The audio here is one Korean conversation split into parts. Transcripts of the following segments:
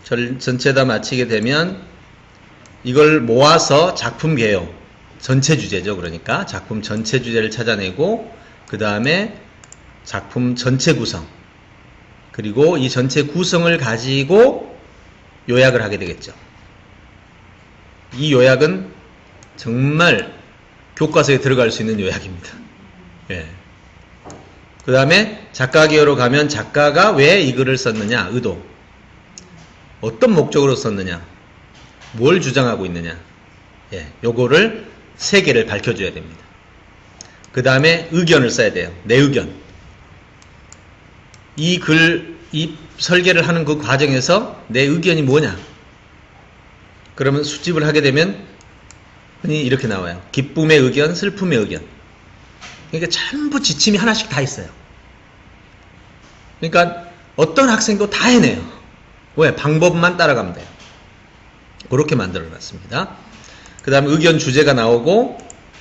전체 다 마치게 되면 이걸 모아서 작품 개요. 전체 주제죠. 그러니까 작품 전체 주제를 찾아내고 그 다음에 작품 전체 구성 그리고 이 전체 구성을 가지고 요약을 하게 되겠죠. 이 요약은 정말 교과서에 들어갈 수 있는 요약입니다. 예. 그 다음에 작가 개요로 가면 작가가 왜 이 글을 썼느냐, 의도. 어떤 목적으로 썼느냐, 뭘 주장하고 있느냐. 예. 요거를 3개를 밝혀줘야 됩니다. 그 다음에 의견을 써야 돼요. 내 의견. 이 설계를 하는 그 과정에서 내 의견이 뭐냐. 그러면 수집을 하게 되면 흔히 이렇게 나와요. 기쁨의 의견, 슬픔의 의견. 그러니까 전부 지침이 하나씩 다 있어요. 그러니까 어떤 학생도 다 해내요. 왜? 방법만 따라가면 돼요. 그렇게 만들어 놨습니다. 그 다음에 의견 주제가 나오고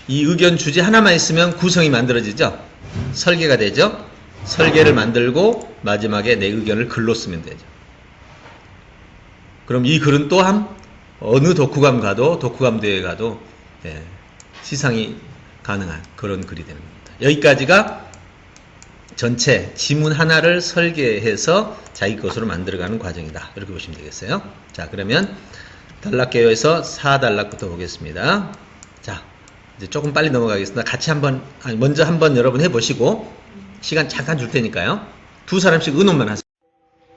이 의견 주제 하나만 있으면 구성이 만들어지죠. 설계가 되죠. 설계를 만들고 마지막에 내 의견을 글로 쓰면 되죠. 그럼 이 글은 또한 어느 독후감 가도 독후감 대회에 가도 시상이 가능한 그런 글이 되는 겁니다. 여기까지가 전체 지문 하나를 설계해서 자기 것으로 만들어가는 과정이다. 이렇게 보시면 되겠어요. 자, 그러면 단락개요에서 4단락부터 보겠습니다. 자, 이제 조금 빨리 넘어가겠습니다. 같이 먼저 한번 여러분 해보시고 시간 잠깐 줄 테니까요. 2사람씩 의논만 하세요.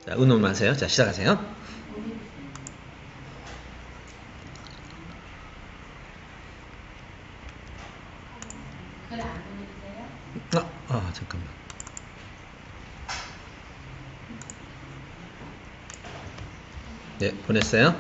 자, 의논만 하세요. 자, 시작하세요. 잠깐만. 네, 보냈어요.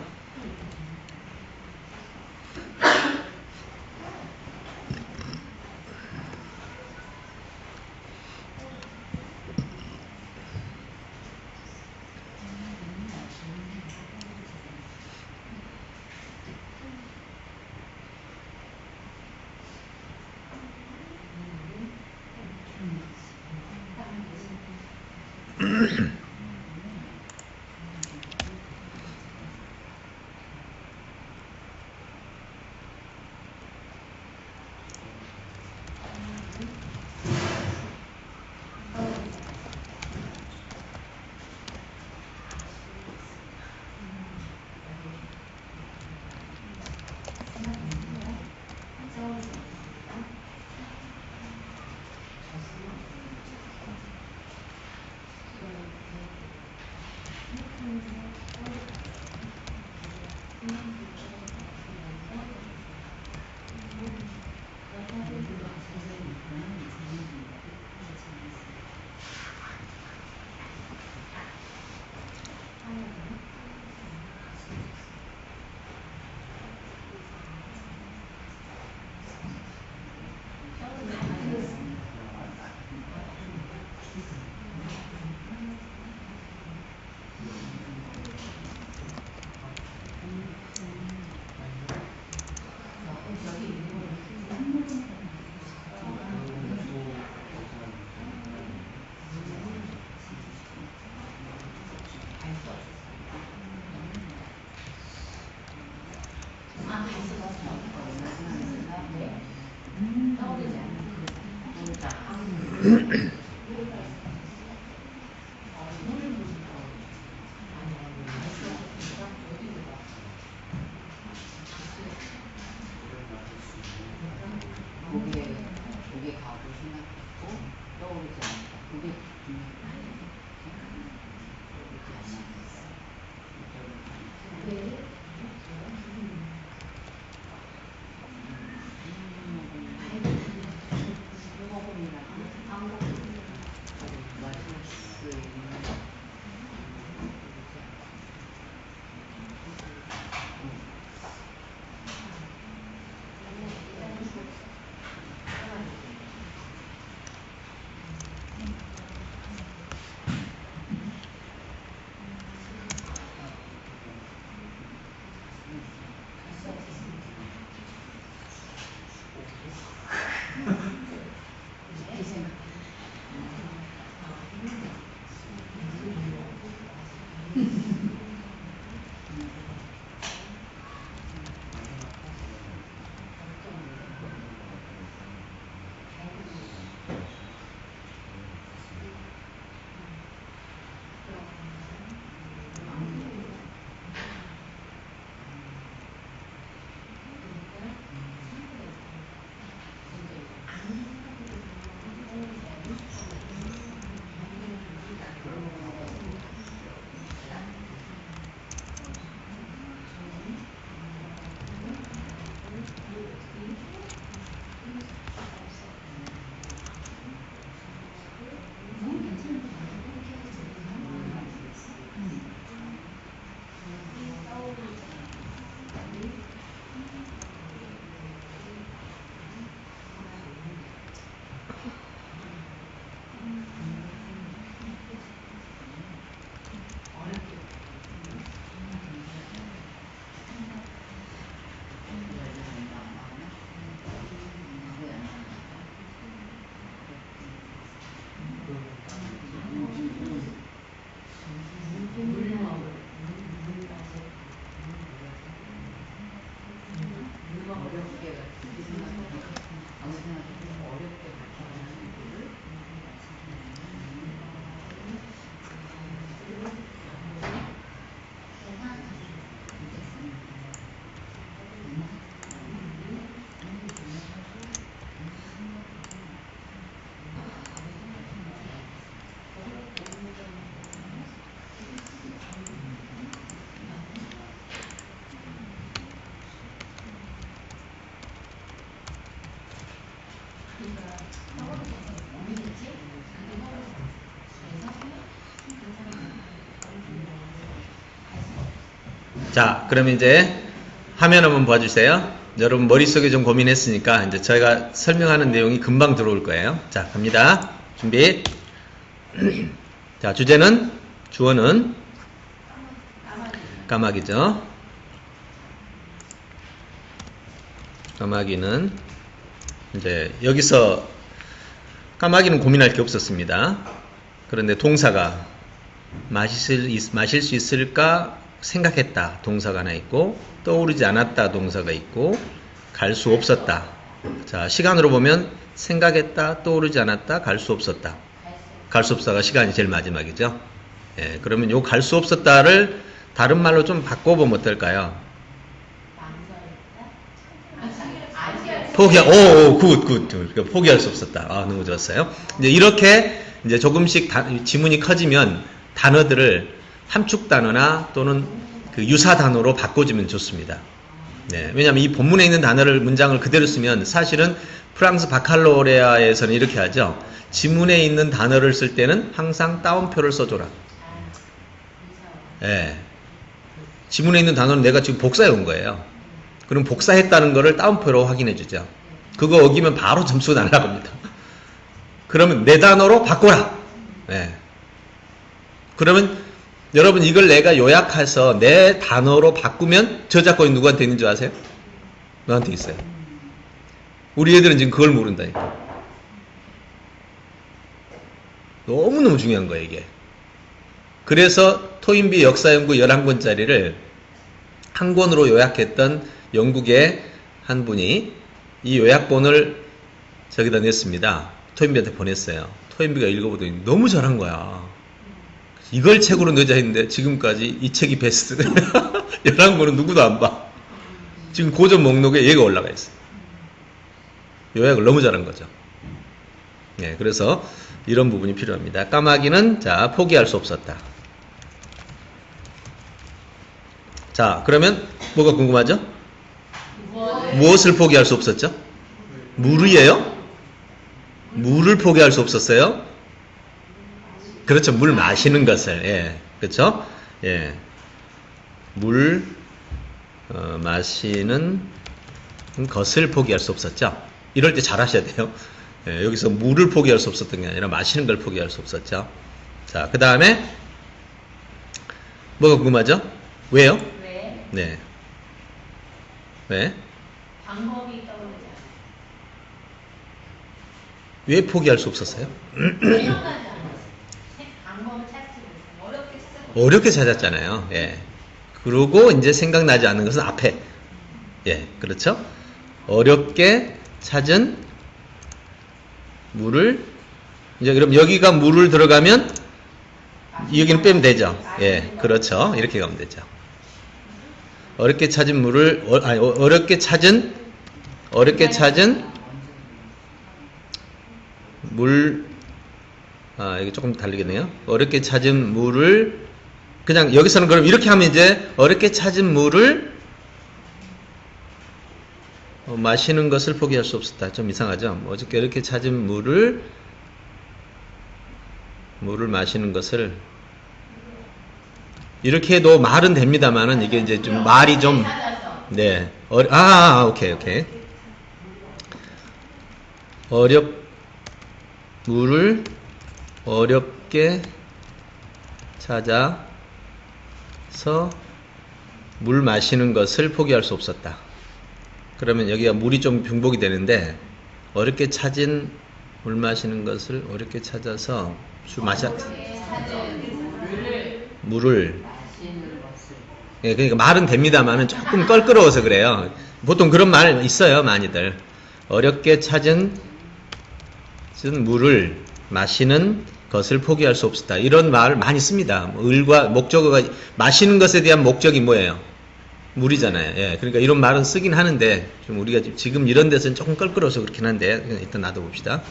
자, 그럼 이제 화면 한번 봐주세요. 여러분 머릿속에 좀 고민했으니까 이제 저희가 설명하는 내용이 금방 들어올 거예요. 자, 갑니다. 준비. 자, 주어는 까마귀죠. 까마귀는 이제 여기서 까마귀는 고민할 게 없었습니다. 그런데 동사가 마실 수 있을까 생각했다 동사가 하나 있고, 떠오르지 않았다 동사가 있고, 갈 수 없었다. 자, 시간으로 보면 생각했다, 떠오르지 않았다, 갈 수 없었다. 갈 수 없다가 시간이 제일 마지막이죠. 예, 그러면 요 갈 수 없었다를 다른 말로 좀 바꿔보면 어떨까요? 굿. 포기할 수 없었다. 아, 너무 좋았어요. 이제 이렇게 이제 조금씩 지문이 커지면 단어들을 함축 단어나 또는 그 유사 단어로 바꿔주면 좋습니다. 네, 왜냐하면 이 본문에 있는 단어를 문장을 그대로 쓰면 사실은 프랑스 바칼로레아에서는 이렇게 하죠. 지문에 있는 단어를 쓸 때는 항상 따옴표를 써줘라. 네. 지문에 있는 단어는 내가 지금 복사해 온 거예요. 그럼 복사했다는 거를 따옴표로 확인해 주죠. 그거 어기면 바로 점수가 날아갑니다. 그러면 내 단어로 바꿔라. 네. 그러면 여러분 이걸 내가 요약해서 내 단어로 바꾸면 저작권이 누구한테 있는 줄 아세요? 너한테 있어요. 우리 애들은 지금 그걸 모른다니까. 너무너무 중요한 거예요, 이게. 그래서 토인비 역사연구 11권짜리를 한 권으로 요약했던 영국의 한 분이 이 요약본을 저기다 냈습니다. 토인비한테 보냈어요. 토인비가 읽어보더니 너무 잘한 거야. 이걸 책으로 내자 했는데 지금까지 이 책이 베스트. 11권은 누구도 안 봐. 지금 고전 목록에 얘가 올라가 있어요. 요약을 너무 잘한 거죠. 네, 그래서 이런 부분이 필요합니다. 까마귀는 자 포기할 수 없었다. 자, 그러면 뭐가 궁금하죠? 무엇을 포기할 수 없었죠? 물이에요? 물을 포기할 수 없었어요? 그렇죠. 물 마시는 것을. 예. 그렇죠? 예. 물 마시는 것을 포기할 수 없었죠. 이럴 때 잘 하셔야 돼요. 예, 여기서 물을 포기할 수 없었던 게 아니라 마시는 걸 포기할 수 없었죠. 자, 그 다음에 뭐가 궁금하죠? 왜요? 왜? 네. 왜? 방법이 떠오르지 않아요. 왜 포기할 수 없었어요? 생각나지 않았어요. 방법을 찾지 못해요. 어렵게 찾았어요. 어렵게 찾았잖아요. 예. 그러고 이제 생각나지 않는 것은 앞에. 예, 그렇죠? 어렵게 찾은 물을, 이제 그럼 여기가 물을 들어가면 여기는 빼면 되죠. 예, 그렇죠. 이렇게 가면 되죠. 어렵게 찾은 물을, 어렵게 찾은 물, 이게 조금 다르겠네요. 어렵게 찾은 물을, 그냥 여기서는 그럼 이렇게 하면 이제 어렵게 찾은 물을 마시는 것을 포기할 수 없었다. 좀 이상하죠? 어저께 이렇게 찾은 물을 마시는 것을, 이렇게 해도 말은 됩니다만은 이게 이제 좀 말이 좀, 네. 오케이. 물을 어렵게 찾아서 물 마시는 것을 포기할 수 없었다. 그러면 여기가 물이 좀 중복이 되는데, 어렵게 찾은 물 마시는 것을 어렵게 찾아서 물을, 예, 그러니까 말은 됩니다만은 조금 껄끄러워서 그래요. 보통 그런 말 있어요, 많이들. 어렵게 찾은 물을 마시는 것을 포기할 수 없었다. 이런 말을 많이 씁니다. 을과 목적어가, 마시는 것에 대한 목적이 뭐예요? 물이잖아요. 예, 그러니까 이런 말은 쓰긴 하는데, 좀 우리가 지금 이런 데서는 조금 껄끄러워서 그렇긴 한데, 그냥 일단 놔둬봅시다.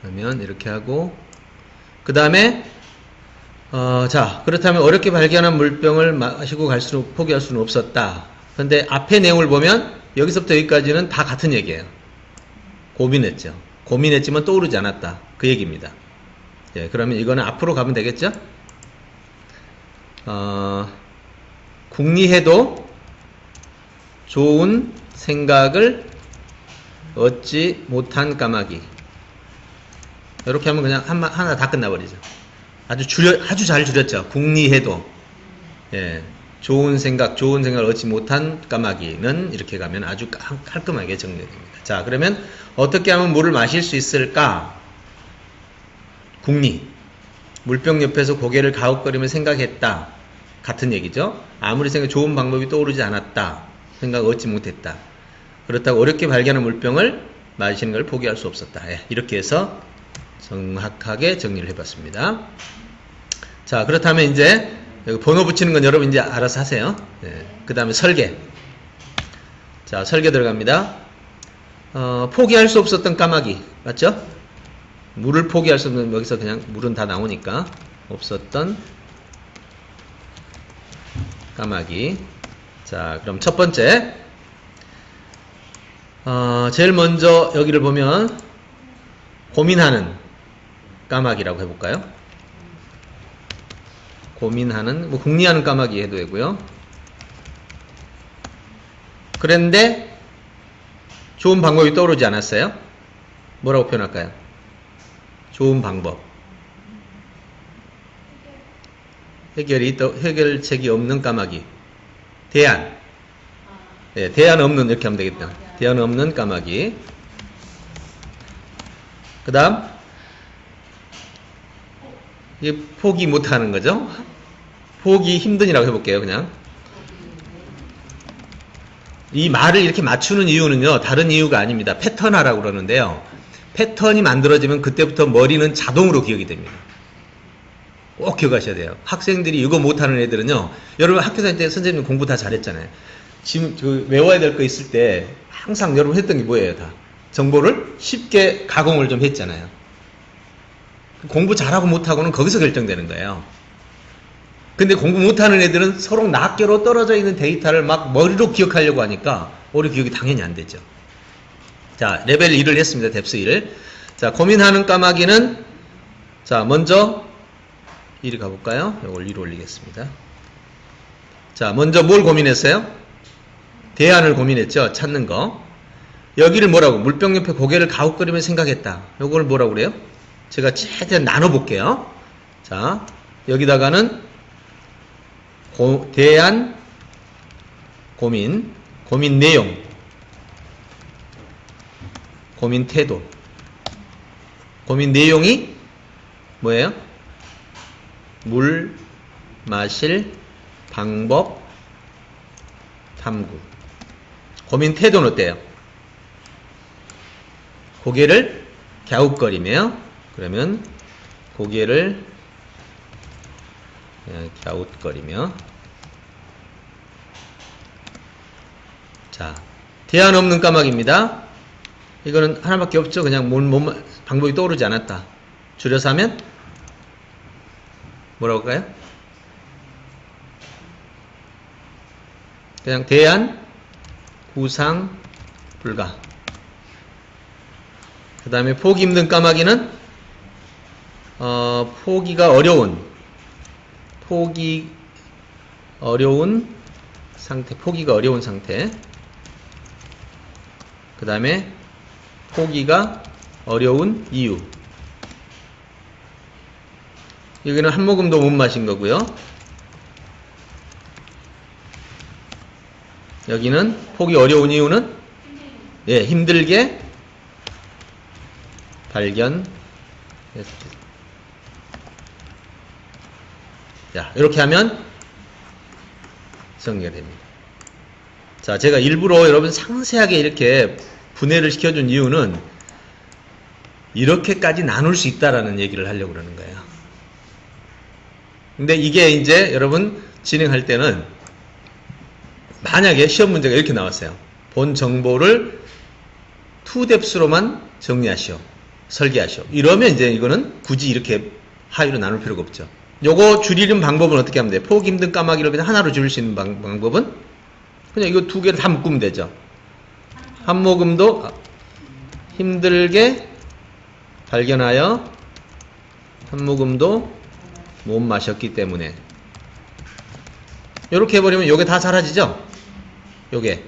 그러면 이렇게 하고, 그 다음에, 자, 그렇다면 어렵게 발견한 물병을 마시고 포기할 수는 없었다. 그런데 앞에 내용을 보면, 여기서부터 여기까지는 다 같은 얘기예요. 고민했죠. 고민했지만 떠오르지 않았다. 그 얘기입니다. 예, 그러면 이거는 앞으로 가면 되겠죠? 궁리해도 좋은 생각을 얻지 못한 까마귀. 이렇게 하면 그냥 하나 다 끝나버리죠. 아주 잘 줄였죠. 궁리해도. 예. 좋은 생각을 얻지 못한 까마귀는 이렇게 가면 아주 깔끔하게 정리됩니다. 자, 그러면 어떻게 하면 물을 마실 수 있을까? 궁리. 물병 옆에서 고개를 가웃거리며 생각했다. 같은 얘기죠. 아무리 생각 좋은 방법이 떠오르지 않았다. 생각 얻지 못했다. 그렇다고 어렵게 발견한 물병을 마시는 걸 포기할 수 없었다. 예, 이렇게 해서 정확하게 정리를 해봤습니다. 자, 그렇다면 이제 여기 번호 붙이는 건 여러분 이제 알아서 하세요. 예, 그 다음에 설계. 자, 설계 들어갑니다. 포기할 수 없었던 까마귀. 맞죠? 물을 포기할 수 없는, 여기서 그냥 물은 다 나오니까 없었던 까마귀. 자, 그럼 첫 번째. 제일 먼저 여기를 보면 고민하는 까마귀라고 해볼까요? 고민하는, 궁리하는 까마귀 해도 되고요. 그런데 좋은 방법이 떠오르지 않았어요? 뭐라고 표현할까요? 좋은 방법. 해결책이 없는 까마귀. 대안. 네, 대안 없는, 이렇게 하면 되겠다. 대안 없는 까마귀. 그 다음, 이게 포기 못하는 거죠? 포기 힘든이라고 해볼게요, 그냥. 이 말을 이렇게 맞추는 이유는요, 다른 이유가 아닙니다. 패턴화라고 그러는데요. 패턴이 만들어지면 그때부터 머리는 자동으로 기억이 됩니다. 꼭 기억하셔야 돼요. 학생들이 이거 못하는 애들은요, 여러분 학교 다닐 때 선생님 공부 다 잘했잖아요. 지금 외워야 될 거 있을 때 항상 여러분 했던 게 뭐예요, 다? 정보를 쉽게 가공을 좀 했잖아요. 공부 잘하고 못하고는 거기서 결정되는 거예요. 근데 공부 못하는 애들은 서로 낱개로 떨어져 있는 데이터를 막 머리로 기억하려고 하니까 머리 기억이 당연히 안 되죠. 자, 레벨 1을 했습니다. 뎁스 1. 자, 고민하는 까마귀는, 자, 먼저 1위 가볼까요? 이걸 위로 올리겠습니다. 자, 먼저 뭘 고민했어요? 대안을 고민했죠. 찾는 거. 여기를 뭐라고? 물병 옆에 고개를 가웃거리며 생각했다. 이걸 뭐라고 그래요? 제가 최대한 나눠볼게요. 자, 여기다가는 대안, 고민 내용, 고민 태도. 고민 내용이 뭐예요? 물 마실 방법 탐구. 고민 태도는 어때요? 고개를 갸웃거리며, 그러면 고개를 갸웃거리며. 자, 대안 없는 까마귀입니다. 이거는 하나밖에 없죠. 그냥 방법이 떠오르지 않았다. 줄여서 하면 뭐라고 할까요? 그냥 대안 구상 불가. 그 다음에 포기 힘든 까마귀는 포기가 어려운 상태. 포기가 어려운 상태. 그 다음에 포기가 어려운 이유. 여기는 한 모금도 못 마신 거고요. 여기는 포기 어려운 이유는 힘들게 발견. 자, 이렇게 하면 정리가 됩니다. 자, 제가 일부러 여러분 상세하게 이렇게 분해를 시켜준 이유는 이렇게까지 나눌 수 있다라는 얘기를 하려고 그러는 거예요. 근데 이게 이제 여러분 진행할 때는 만약에 시험 문제가 이렇게 나왔어요. 본 정보를 2뎁스로만 정리하시오. 설계하시오. 이러면 이제 이거는 굳이 이렇게 하위로 나눌 필요가 없죠. 요거 줄이는 방법은 어떻게 하면 돼요? 포기 힘든 까마귀를 그냥 하나로 줄일 수 있는 방법은 그냥 이거 두 개를 다 묶으면 되죠. 한 모금도 힘들게 발견하여 한 모금도 못 마셨기 때문에. 요렇게 해버리면 요게 다 사라지죠? 요게.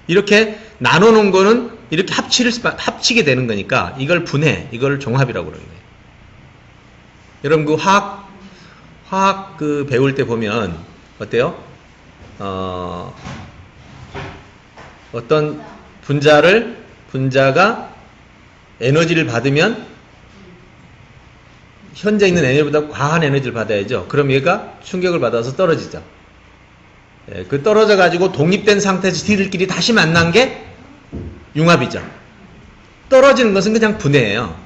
이렇게 나눠놓은 거는 이렇게 합치게 되는 거니까 이걸 분해, 이걸 종합이라고 그러는 거예요. 여러분 그 화학 그 배울 때 보면 어때요? 어떤 분자가 에너지를 받으면 현재 있는 에너지보다 과한 에너지를 받아야죠. 그럼 얘가 충격을 받아서 떨어지죠. 예, 그 떨어져 가지고 독립된 상태에서 지들끼리 다시 만난 게 융합이죠. 떨어지는 것은 그냥 분해예요.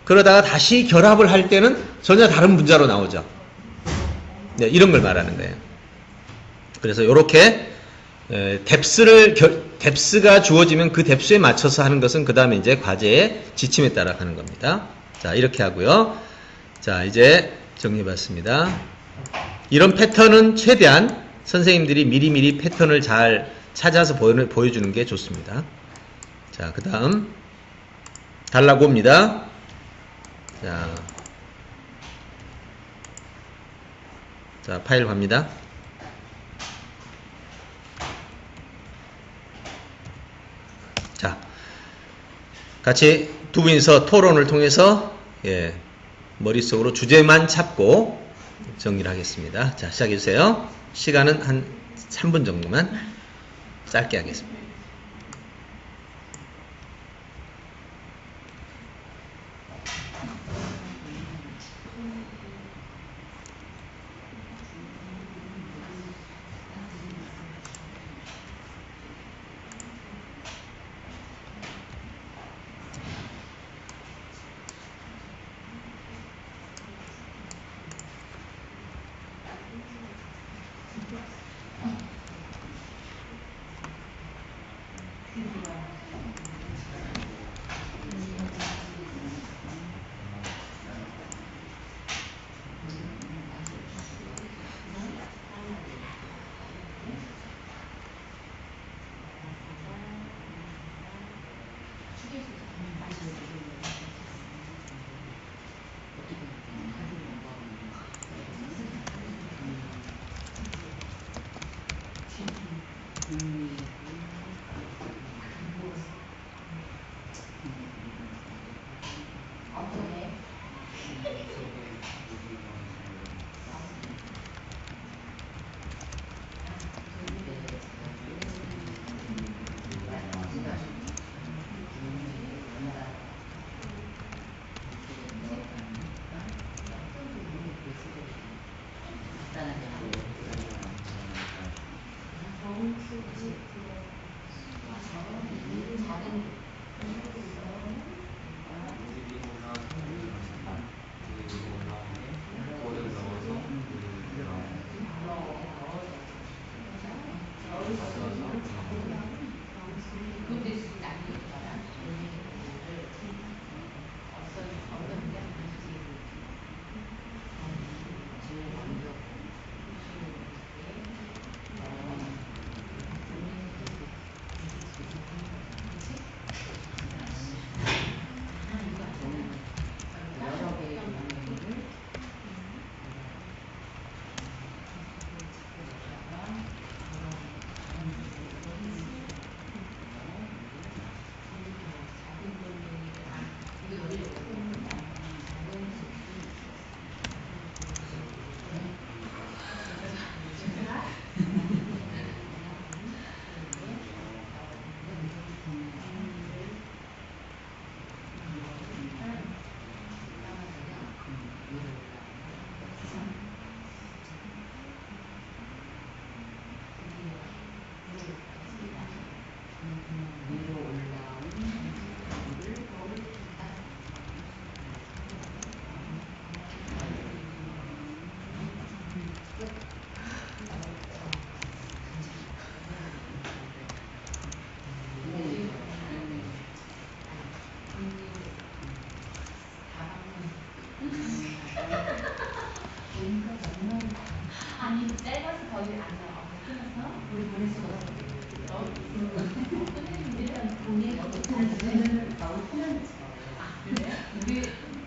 그러다가 다시 결합을 할 때는 전혀 다른 분자로 나오죠. 네, 이런 걸 말하는 거예요. 그래서 이렇게 뎁스가 주어지면 그 뎁스에 맞춰서 하는 것은 그 다음에 이제 과제의 지침에 따라 하는 겁니다. 자, 이렇게 하고요. 자, 이제 정리해봤습니다. 이런 패턴은 최대한 선생님들이 미리미리 패턴을 잘 찾아서 보여주는 게 좋습니다. 자, 그 다음 달라고 옵니다. 자, 파일 갑니다. 자, 같이 두 분이서 토론을 통해서 머릿속으로 주제만 잡고 정리를 하겠습니다. 자, 시작해주세요. 시간은 한 3분 정도만 짧게 하겠습니다.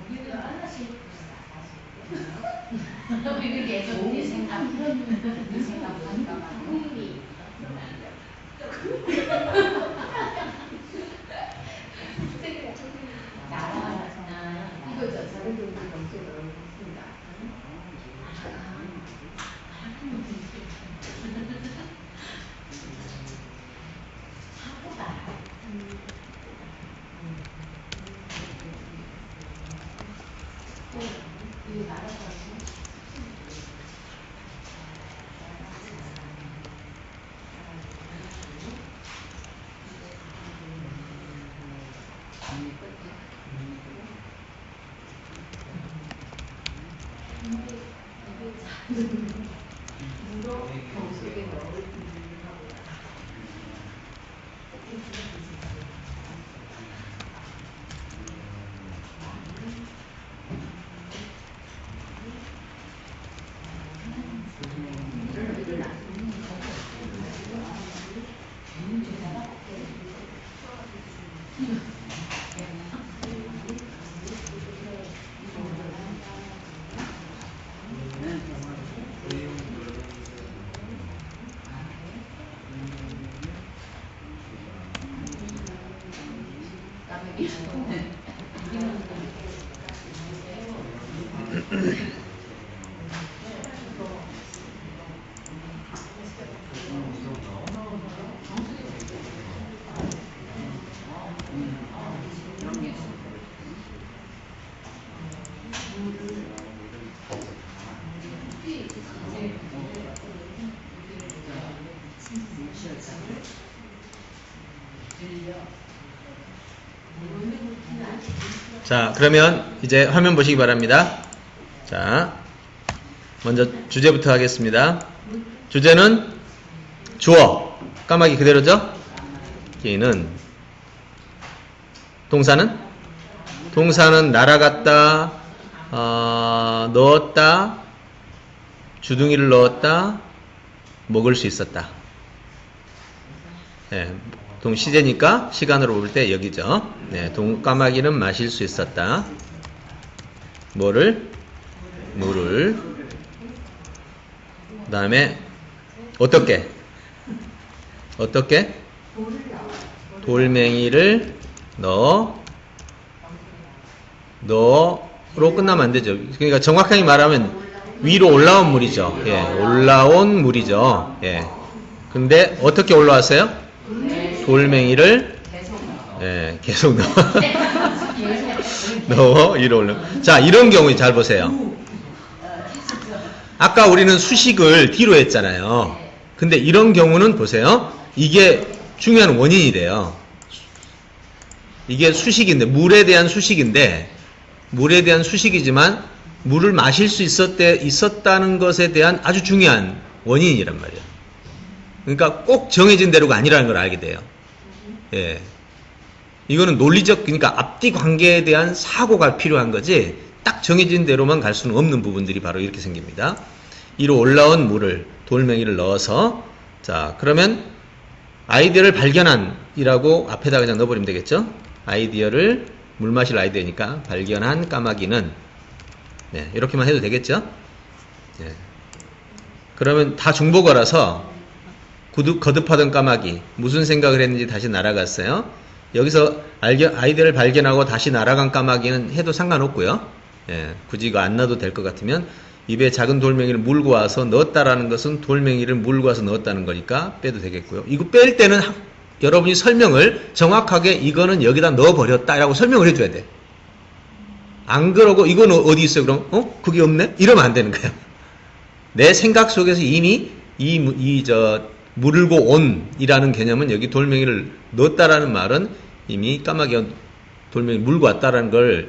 우리는 하나씩 봅시다. 사실. 이게 계속 네 생각 보니까 막 흥미 이거죠. 다른 경우도 검색을 했습니다. 자, 그러면 이제 화면 보시기 바랍니다. 자, 먼저 주제부터 하겠습니다. 주제는 주어, 까마귀 그대로죠? 얘는 동사는? 동사는 날아갔다, 넣었다, 주둥이를 넣었다, 먹을 수 있었다. 네, 동시제니까 시간으로 볼 때 여기죠. 네, 까마귀는 마실 수 있었다. 뭐를? 물을. 그 다음에 어떻게? 돌멩이를 넣어로 끝나면 안 되죠. 그러니까 정확하게 말하면 위로 올라온 물이죠. 예, 올라온 물이죠. 예. 근데 어떻게 올라왔어요? 돌멩이를 계속 넣어 위로 올라. 자, 이런 경우에 잘 보세요. 아까 우리는 수식을 뒤로 했잖아요. 근데 이런 경우는 보세요. 이게 중요한 원인이 돼요. 이게 수식인데, 물에 대한 수식이지만 물을 마실 수 있었다는 것에 대한 아주 중요한 원인이란 말이에요. 그러니까 꼭 정해진 대로가 아니라는 걸 알게 돼요. 예. 이거는 논리적, 그러니까 앞뒤 관계에 대한 사고가 필요한 거지, 딱 정해진 대로만 갈 수는 없는 부분들이 바로 이렇게 생깁니다. 위로 올라온 물을, 돌멩이를 넣어서, 자, 그러면 아이디어를 발견한 이라고 앞에다 그냥 넣어버리면 되겠죠? 아이디어를, 물 마실 아이디어니까 발견한 까마귀는, 네, 이렇게만 해도 되겠죠? 네. 그러면 다 중복어라서 거듭하던 까마귀, 무슨 생각을 했는지 다시 날아갔어요. 여기서 아이디어를 발견하고 다시 날아간 까마귀는 해도 상관없고요. 예, 굳이 이거 안 놔도 될 것 같으면, 입에 작은 돌멩이를 물고 와서 넣었다라는 것은 돌멩이를 물고 와서 넣었다는 거니까 빼도 되겠고요. 이거 뺄 때는 여러분이 설명을 정확하게 이거는 여기다 넣어버렸다라고 설명을 해줘야 돼. 안 그러고 이거는 어디 있어요? 그럼 그게 없네? 이러면 안 되는 거예요. 내 생각 속에서 이미 물고 온이라는 개념은 여기 돌멩이를 넣었다라는 말은 이미 까마귀가 돌멩이 물고 왔다라는 걸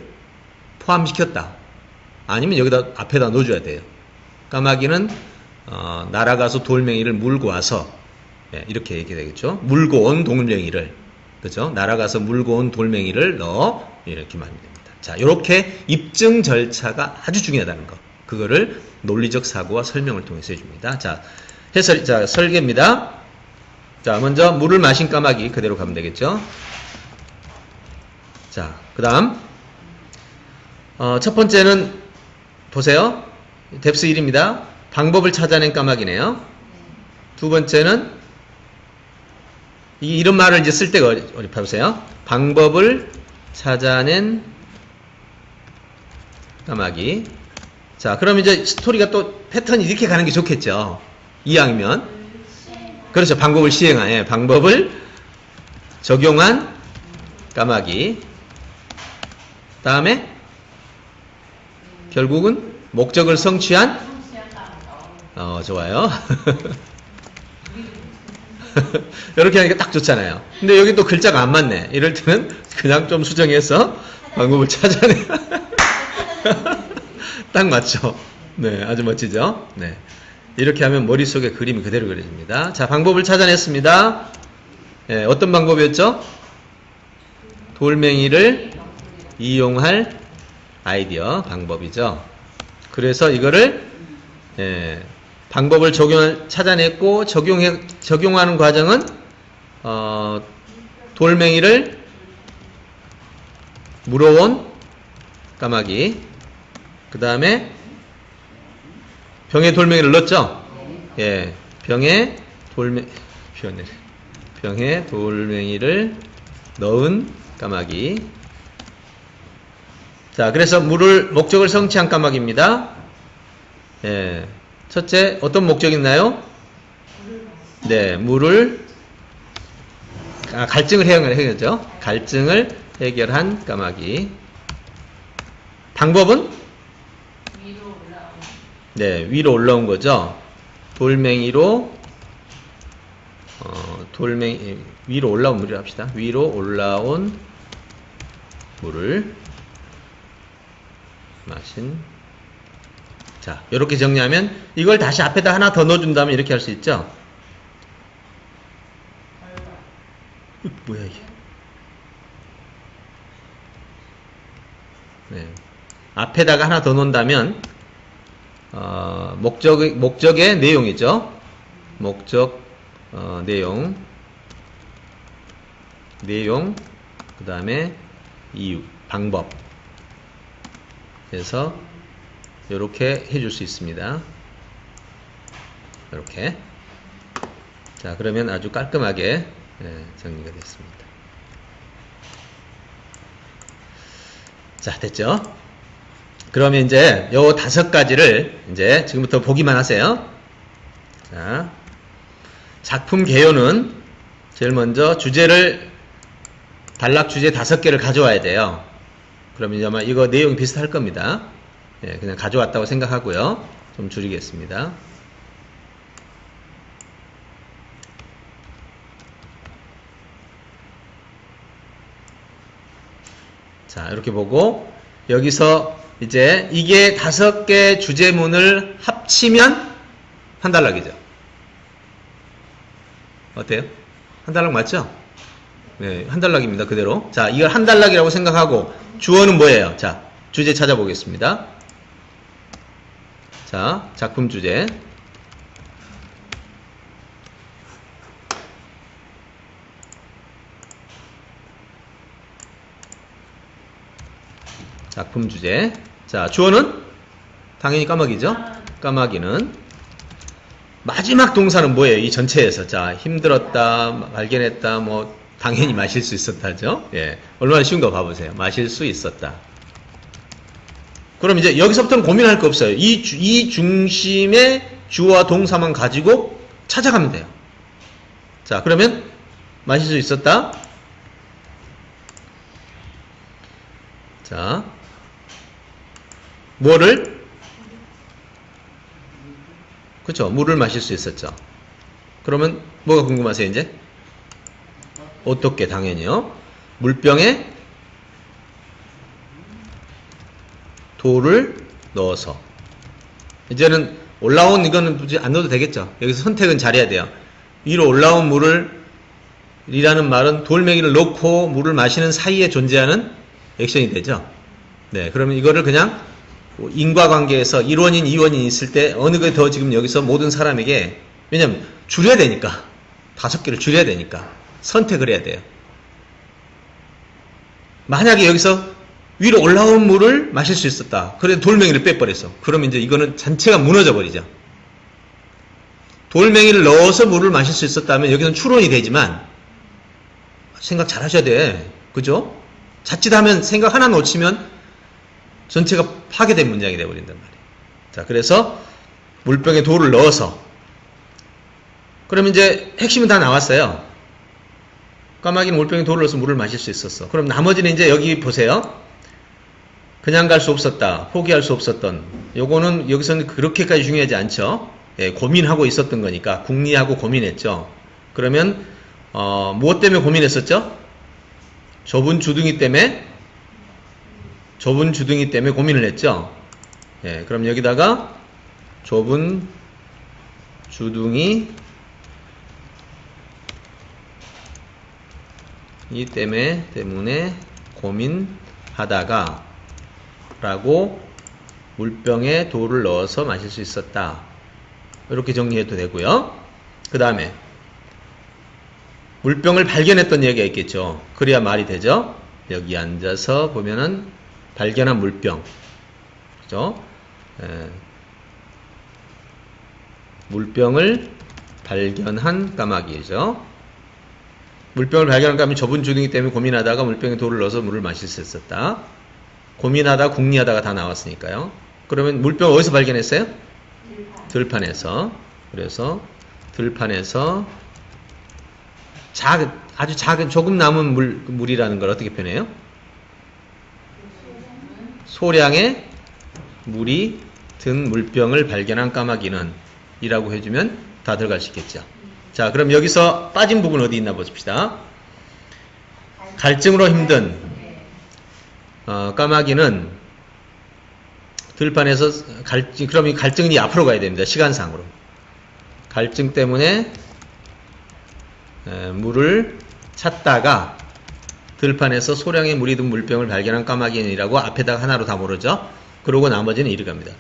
포함시켰다. 아니면 여기다 앞에다 넣어줘야 돼요. 까마귀는 날아가서 돌멩이를 물고 와서, 예, 이렇게 얘기 되겠죠. 물고 온 돌멩이를, 그죠? 날아가서 물고 온 돌멩이를 넣어, 이렇게 말하면 됩니다. 자, 이렇게 입증 절차가 아주 중요하다는 거, 그거를 논리적 사고와 설명을 통해서 해줍니다. 자, 설계입니다. 자, 먼저 물을 마신 까마귀 그대로 가면 되겠죠. 자, 그 다음 첫 번째는 보세요. 뎁스 1입니다. 방법을 찾아낸 까마귀네요. 두 번째는 이런 말을 이제 쓸 때가 보세요. 방법을 찾아낸 까마귀. 자, 그럼 이제 스토리가 또 패턴이 이렇게 가는 게 좋겠죠. 이왕이면. 그렇죠. 방법을 시행한, 예, 방법을 적용한 까마귀. 다음에 결국은 목적을 성취한 좋아요. 이렇게 하니까 딱 좋잖아요. 근데 여기 또 글자가 안 맞네. 이럴 때는 그냥 좀 수정해서 방법을 찾아내. 딱 맞죠? 네, 아주 멋지죠? 네. 이렇게 하면 머릿속에 그림이 그대로 그려집니다. 자, 방법을 찾아냈습니다. 네, 어떤 방법이었죠? 돌멩이를 이용할 아이디어 방법이죠. 그래서 이거를 방법을 찾아냈고 적용하는 과정은 돌멩이를 물어온 까마귀, 그 다음에 병에 돌멩이를 넣었죠. 예, 병에 돌멩이를 넣은 까마귀. 자, 그래서 목적을 성취한 까마귀입니다. 예, 첫째, 어떤 목적이 있나요? 네, 갈증을 해결하죠. 갈증을 해결한 까마귀. 방법은? 네, 위로 올라온 거죠. 돌멩이로, 위로 올라온 물이라 합시다. 위로 올라온 물을 마신. 자, 이렇게 정리하면 이걸 다시 앞에다 하나 더 넣어준다면 이렇게 할 수 있죠. 뭐야 이게. 네. 앞에다가 하나 더 놓는다면 목적의 내용이죠. 목적 내용 그 다음에 이유 방법 해서 이렇게 해줄 수 있습니다. 이렇게. 자, 그러면 아주 깔끔하게 정리가 됐습니다. 자, 됐죠? 그러면 이제 요 5가지를 이제 지금부터 보기만 하세요. 자, 작품 개요는 제일 먼저 단락 주제 5개를 가져와야 돼요. 그러면 이제 아마 이거 내용이 비슷할 겁니다. 예, 그냥 가져왔다고 생각하고요. 좀 줄이겠습니다. 자, 이렇게 보고 여기서 이제 이게 5개 주제문을 합치면 한 단락이죠. 어때요? 한 단락 맞죠? 네, 한 단락입니다. 그대로. 자, 이걸 한 단락이라고 생각하고 주어는 뭐예요? 자, 주제 찾아보겠습니다. 자, 작품 주제. 작품 주제. 자, 주어는 당연히 까마귀죠. 까마귀는 마지막 동사는 뭐예요? 이 전체에서. 자, 힘들었다, 발견했다, 뭐 당연히 마실 수 있었다죠. 예, 얼마나 쉬운 거 봐보세요. 마실 수 있었다. 그럼 이제 여기서부터는 고민할 거 없어요. 이 중심의 주어와 동사만 가지고 찾아가면 돼요. 자, 그러면 마실 수 있었다. 자, 뭐를? 그쵸, 물을 마실 수 있었죠. 그러면 뭐가 궁금하세요, 이제? 어떻게? 당연히요. 물병에 돌을 넣어서. 이제는 올라온 이거는 굳이 안 넣어도 되겠죠. 여기서 선택은 잘해야 돼요. 위로 올라온 물을 이라는 말은 돌멩이를 넣고 물을 마시는 사이에 존재하는 액션이 되죠. 네, 그러면 이거를 그냥 인과관계에서 1원인, 2원인 있을 때 어느 게 더 지금 여기서 모든 사람에게, 왜냐면 줄여야 되니까. 5개를 줄여야 되니까 선택을 해야 돼요. 만약에 여기서 위로 올라온 물을 마실 수 있었다. 그래서 돌멩이를 빼버렸어. 그러면 이제 이거는 전체가 무너져 버리죠. 돌멩이를 넣어서 물을 마실 수 있었다면 여기는 추론이 되지만 생각 잘 하셔야 돼. 그죠? 자칫하면 생각 하나 놓치면 전체가 파괴된 문장이 되어버린단 말이에요. 자, 그래서 물병에 돌을 넣어서 그러면 이제 핵심은 다 나왔어요. 까마귀는 물병에 돌을 넣어서 물을 마실 수 있었어. 그럼 나머지는 이제 여기 보세요. 그냥 갈 수 없었다. 포기할 수 없었던. 요거는 여기서는 그렇게까지 중요하지 않죠. 예, 고민하고 있었던 거니까 궁리하고 고민했죠. 그러면 무엇 때문에 고민했었죠? 좁은 주둥이 때문에 고민을 했죠. 예, 그럼 여기다가 좁은 주둥이 이 때문에 고민하다가 라고 물병에 돌을 넣어서 마실 수 있었다. 이렇게 정리해도 되고요. 그 다음에 물병을 발견했던 얘기가 있겠죠. 그래야 말이 되죠. 여기 앉아서 보면은 발견한 물병, 그죠? 물병을 발견한 까마귀죠. 물병을 발견한 까마귀 좁은 주둥이 때문에 고민하다가 물병에 돌을 넣어서 물을 마실 수 있었다. 고민하다, 궁리하다가 다 나왔으니까요. 그러면 물병 어디서 발견했어요? 들판에서. 그래서 들판에서 아주 작은 조금 남은 물이라는 걸 어떻게 표현해요? 소량의 물이 든 물병을 발견한 까마귀는 이라고 해주면 다 들어갈 수 있겠죠. 자, 그럼 여기서 빠진 부분 어디 있나 보십시다. 갈증으로 힘든 까마귀는 들판에서 그럼 이 갈증이 앞으로 가야 됩니다. 시간상으로. 갈증 때문에 물을 찾다가 들판에서 소량의 물이 든 물병을 발견한 까마귀는이라고 앞에다가 하나로 다 모르죠. 그러고 나머지는 이리 갑니다.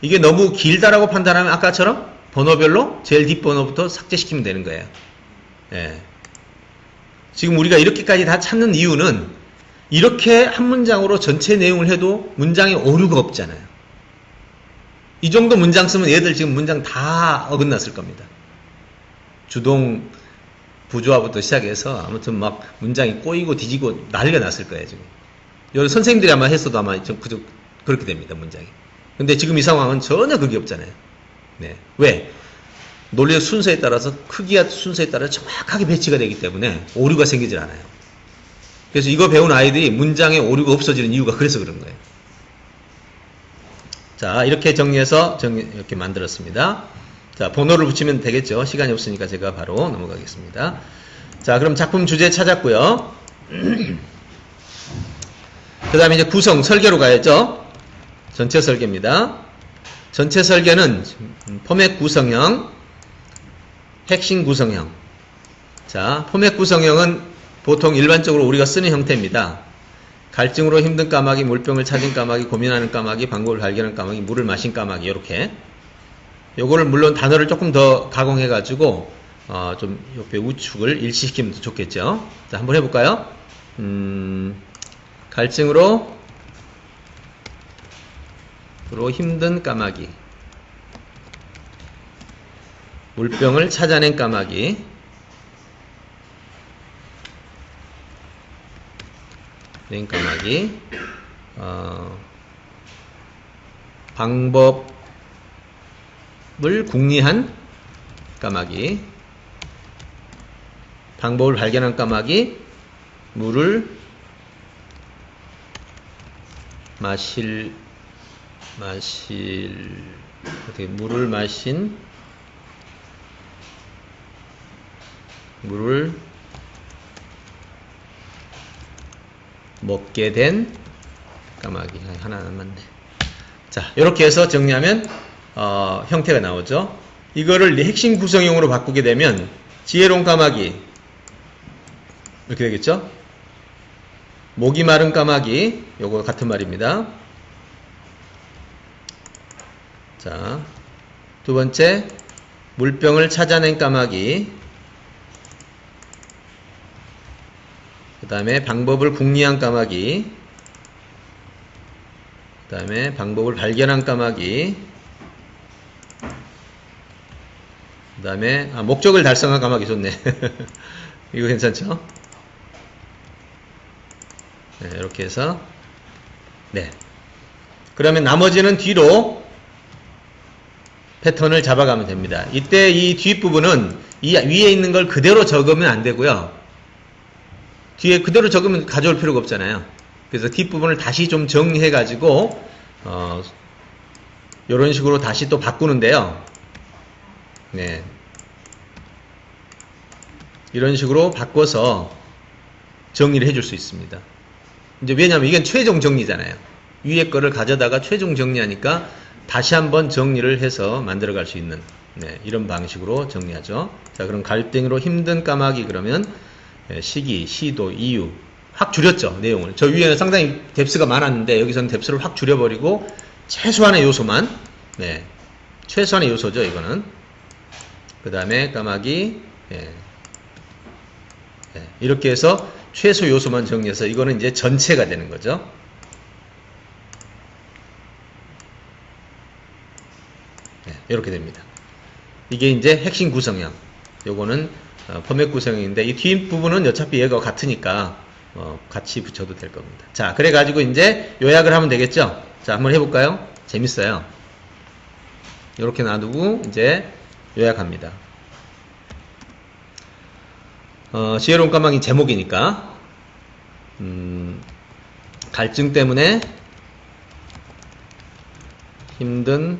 이게 너무 길다라고 판단하면 아까처럼 번호별로 제일 뒷번호부터 삭제시키면 되는 거예요. 예. 지금 우리가 이렇게까지 다 찾는 이유는 이렇게 한 문장으로 전체 내용을 해도 문장에 오류가 없잖아요. 이 정도 문장 쓰면 얘들 지금 문장 다 어긋났을 겁니다. 주동 부조화부터 시작해서 아무튼 막 문장이 꼬이고 뒤지고 난리가 났을 거예요, 지금. 여러 선생님들이 아마 했어도 아마 그렇게 됩니다, 문장이. 근데 지금 이 상황은 전혀 그게 없잖아요. 네. 왜? 논리의 순서에 따라서, 크기와 순서에 따라 정확하게 배치가 되기 때문에 오류가 생기질 않아요. 그래서 이거 배운 아이들이 문장에 오류가 없어지는 이유가 그래서 그런 거예요. 자, 이렇게 정리해서 이렇게 만들었습니다. 자, 번호를 붙이면 되겠죠. 시간이 없으니까 제가 바로 넘어가겠습니다. 자, 그럼 작품 주제 찾았고요. 그 다음에 이제 구성, 설계로 가야죠. 전체 설계입니다. 전체 설계는 포맷 구성형, 핵심 구성형. 자, 포맷 구성형은 보통 일반적으로 우리가 쓰는 형태입니다. 갈증으로 힘든 까마귀, 물병을 찾은 까마귀, 고민하는 까마귀, 방법을 발견한 까마귀, 물을 마신 까마귀, 이렇게. 요거를 물론 단어를 조금 더 가공해가지고, 좀 옆에 우측을 일치시키면 더 좋겠죠. 자, 한번 해볼까요? 갈증으로 힘든 까마귀, 물병을 찾아낸 까마귀, 방법을 궁리한 까마귀, 방법을 발견한 까마귀, 물을 물을 마신, 물을 먹게 된 까마귀. 하나 남았네. 자, 이렇게 해서 정리하면 형태가 나오죠. 이거를 핵심 구성형으로 바꾸게 되면 지혜로운 까마귀 이렇게 되겠죠. 목이 마른 까마귀, 요거 같은 말입니다. 자, 두 번째, 물병을 찾아낸 까마귀, 그 다음에 방법을 궁리한 까마귀, 그 다음에 방법을 발견한 까마귀, 그 다음에 목적을 달성한 까마귀 좋네. 이거 괜찮죠? 네, 이렇게 해서 네. 그러면 나머지는 뒤로 패턴을 잡아가면 됩니다. 이때 이 뒷부분은 이 위에 있는 걸 그대로 적으면 안 되고요. 뒤에 그대로 적으면 가져올 필요가 없잖아요. 그래서 뒷부분을 다시 좀 정리해 가지고 이런 식으로 다시 또 바꾸는데요. 네. 이런 식으로 바꿔서 정리를 해줄 수 있습니다. 이제 왜냐하면 이건 최종 정리잖아요. 위에 거를 가져다가 최종 정리하니까 다시 한번 정리를 해서 만들어갈 수 있는 이런 방식으로 정리하죠. 자, 그럼 갈등으로 힘든 까마귀 그러면 시기, 시도, 이유 확 줄였죠. 내용을. 저 위에는 상당히 뎁스가 많았는데 여기서는 뎁스를 확 줄여버리고 최소한의 요소만 최소한의 요소죠. 이거는. 그 다음에 까마귀 이렇게 해서 최소 요소만 정리해서 이거는 이제 전체가 되는 거죠. 이렇게 됩니다. 이게 이제 핵심 구성형. 요거는 포맷 구성형인데 이 뒷부분은 어차피 얘가 같으니까 같이 붙여도 될 겁니다. 자, 그래가지고 이제 요약을 하면 되겠죠? 자, 한번 해볼까요? 재밌어요. 이렇게 놔두고 이제 요약합니다. 지혜로운 까마귀 제목이니까 갈증 때문에 힘든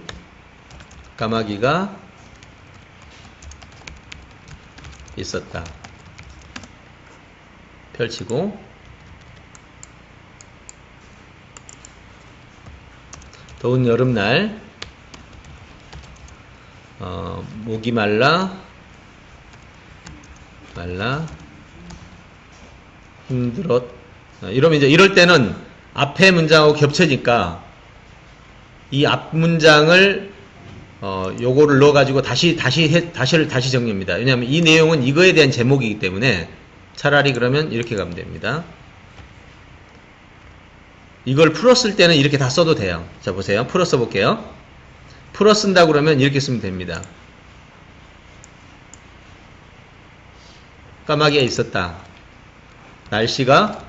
까마귀가 있었다. 펼치고 더운 여름날 목이 말라 힘들었. 이러면 이제 이럴 때는 앞에 문장하고 겹쳐지니까 이 앞 문장을 요거를 넣어가지고 다시 정리합니다. 왜냐하면 이 내용은 이거에 대한 제목이기 때문에 차라리 그러면 이렇게 가면 됩니다. 이걸 풀어 쓸 때는 이렇게 다 써도 돼요. 자, 보세요. 풀어 써볼게요. 풀어 쓴다 그러면 이렇게 쓰면 됩니다. 까마귀가 있었다. 날씨가